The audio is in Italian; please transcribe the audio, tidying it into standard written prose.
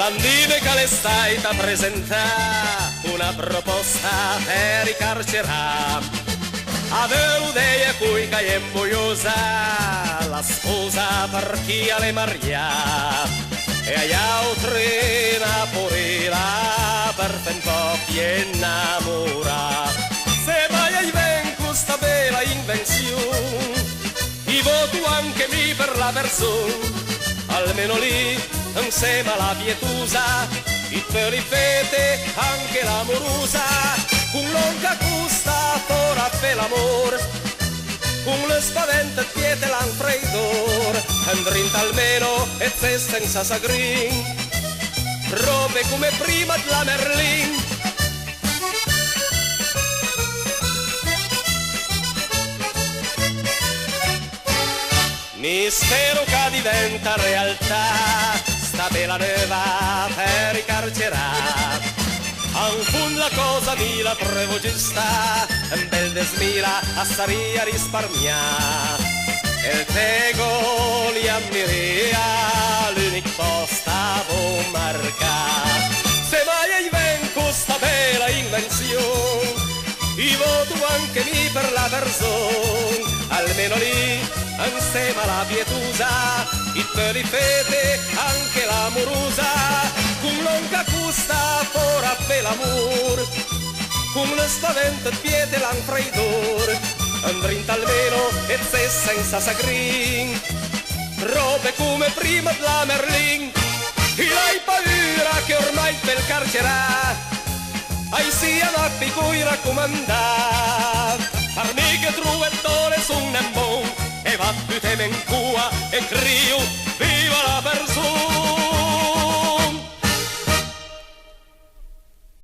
L'andime che le stai da presentare una proposta per i carcerati. Avevo idea cui che è boiosa la sposa per chi alle maria e agli altri naporila per tempo chi innamora. Se mai ven questa bella invenzione, ti voto anche mi per la persona, almeno lì insieme alla pietusa, i felice anche l'amorosa, con l'onca custa fora per l'amor, con le spavente piete l'anfreidor, andrinta almeno e se senza sagrin, robe come prima della Merlin. Mistero che diventa realtà, sta bella neva per i carcerati. In fondo la cosa mi la trovo giusta, un bel desmira a staria risparmiare. E il tego li ammiria, l'unico posta buon marca. Se mai hai ven questa bella invenzione, io voto anche mi per la persona, almeno lì insieme alla pietusa, i felice anche l'amorosa, con l'onca custa fora per l'amor, con le spavente piede l'anfreidor, andrinta almeno e se senza sagrin, robe come prima della Merlin. E l'hai paura che ormai per carcerà ai siano a cui raccomandare, parmi che truettore su un nembon e va più teme in cua e crio